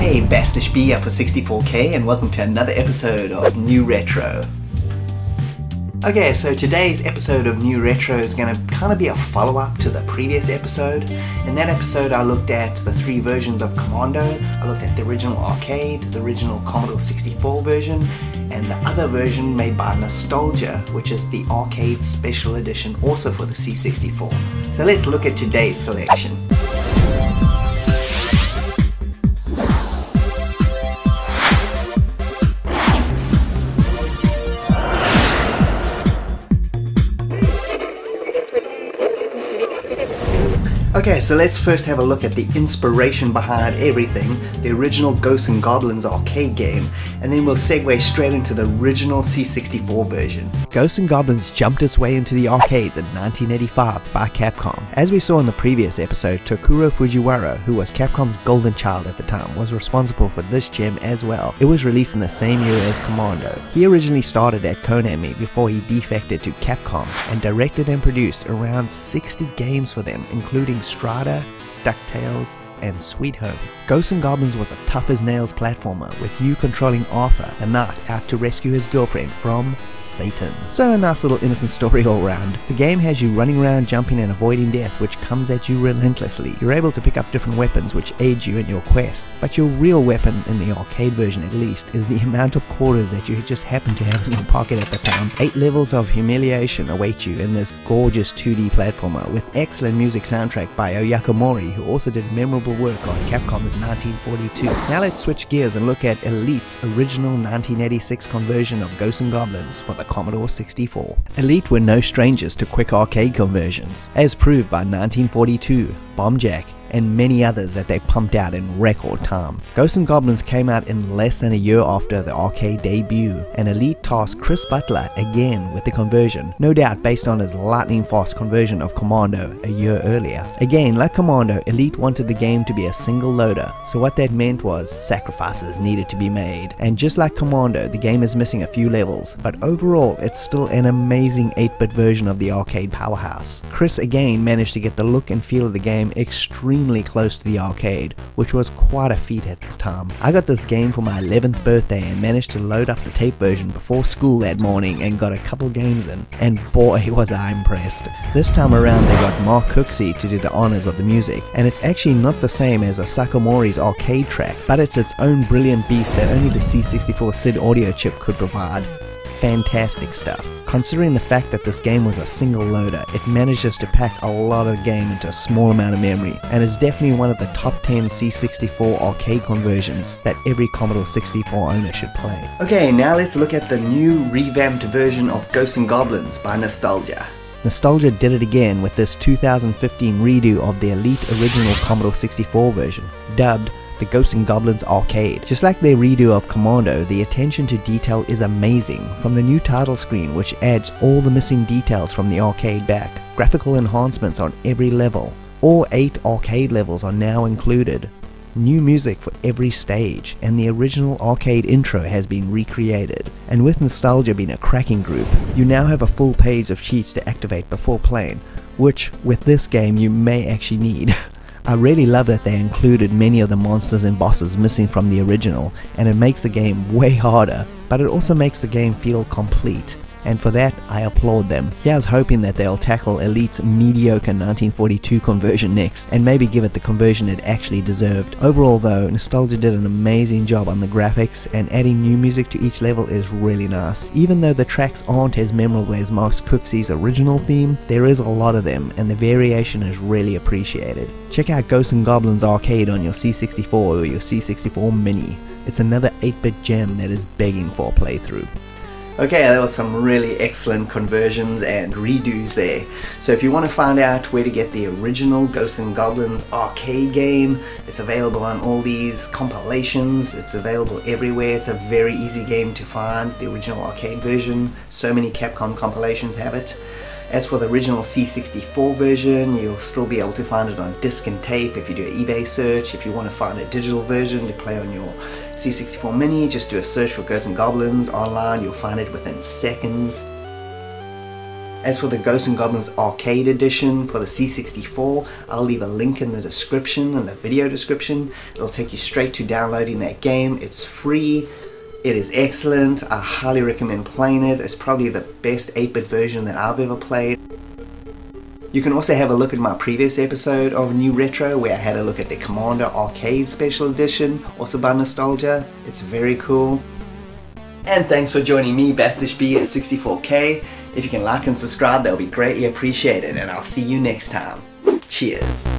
Hey, Bastish B up for 64K and welcome to another episode of New Retro. Okay, so today's episode of New Retro is going to kind of be a follow-up to the previous episode. In that episode I looked at the three versions of Commodore. I looked at the original arcade, the original Commodore 64 version, and the other version made by Nostalgia, which is the arcade special edition also for the C64. So let's look at today's selection. Okay, so let's first have a look at the inspiration behind everything, the original Ghosts and Goblins arcade game, and then we'll segue straight into the original C64 version. Ghosts and Goblins jumped its way into the arcades in 1985 by Capcom. As we saw in the previous episode, Tokuro Fujiwara, who was Capcom's golden child at the time, was responsible for this gem as well. It was released in the same year as Commando. He originally started at Konami before he defected to Capcom and directed and produced around 60 games for them, including Strada, DuckTales, and Sweet Home. Ghosts and Goblins was a tough-as-nails platformer, with you controlling Arthur, a knight out to rescue his girlfriend from Satan. So a nice little innocent story all round. The game has you running around, jumping and avoiding death, which comes at you relentlessly. You're able to pick up different weapons which aid you in your quest, but your real weapon, in the arcade version at least, is the amount of quarters that you just happen to have in your pocket at the time. 8 levels of humiliation await you in this gorgeous 2D platformer, with excellent music soundtrack by Oyako Mori, who also did memorable work on Capcom's 1942. Now let's switch gears and look at Elite's original 1986 conversion of Ghosts and Goblins for the Commodore 64. Elite were no strangers to quick arcade conversions, as proved by 1942, Bomb Jack, and many others that they pumped out in record time. Ghosts and Goblins came out in less than a year after the arcade debut, and Elite tasked Chris Butler again with the conversion, no doubt based on his lightning fast conversion of Commando a year earlier. Again, like Commando, Elite wanted the game to be a single loader, so what that meant was sacrifices needed to be made. And just like Commando, the game is missing a few levels, but overall it's still an amazing 8-bit version of the arcade powerhouse. Chris again managed to get the look and feel of the game extremely close to the arcade, which was quite a feat at the time. I got this game for my 11th birthday and managed to load up the tape version before school that morning and got a couple games in, and boy was I impressed. This time around they got Mark Cooksey to do the honors of the music, and it's actually not the same as Asako Mori's arcade track, but it's its own brilliant beast that only the C64 SID audio chip could provide. Fantastic stuff. Considering the fact that this game was a single loader, it manages to pack a lot of game into a small amount of memory, and is definitely one of the top 10 C64 arcade conversions that every Commodore 64 owner should play. Okay, now let's look at the new revamped version of Ghosts and Goblins by Nostalgia. Nostalgia did it again with this 2015 redo of the Elite original Commodore 64 version, dubbed the Ghosts and Goblins Arcade. Just like their redo of Commando, the attention to detail is amazing, from the new title screen which adds all the missing details from the arcade back, graphical enhancements on every level, all 8 arcade levels are now included, new music for every stage, and the original arcade intro has been recreated. And with Nostalgia being a cracking group, you now have a full page of cheats to activate before playing, which with this game you may actually need. I really love that they included many of the monsters and bosses missing from the original, and it makes the game way harder, but it also makes the game feel complete, and for that I applaud them. Here's hoping that they'll tackle Elite's mediocre 1942 conversion next, and maybe give it the conversion it actually deserved. Overall though, Nostalgia did an amazing job on the graphics, and adding new music to each level is really nice. Even though the tracks aren't as memorable as Mark Cooksey's original theme, there is a lot of them, and the variation is really appreciated. Check out Ghosts and Goblins Arcade on your C64 or your C64 Mini. It's another 8-bit gem that is begging for a playthrough. Okay, that was some really excellent conversions and redos there. So if you want to find out where to get the original Ghosts and Goblins arcade game, it's available on all these compilations, it's available everywhere, it's a very easy game to find, the original arcade version. So many Capcom compilations have it. As for the original C64 version, you'll still be able to find it on disc and tape if you do an eBay search. If you want to find a digital version to play on your C64 Mini, just do a search for Ghosts and Goblins online, you'll find it within seconds. As for the Ghosts and Goblins Arcade Edition for the C64, I'll leave a link in the description, in the video description. It'll take you straight to downloading that game. It's free. It is excellent. I highly recommend playing it. It's probably the best 8-bit version that I've ever played. You can also have a look at my previous episode of New Retro where I had a look at the Commodore Arcade Special Edition, also by Nostalgia. It's very cool. And thanks for joining me, BastishB at 64K. If you can like and subscribe, that would be greatly appreciated, and I'll see you next time. Cheers.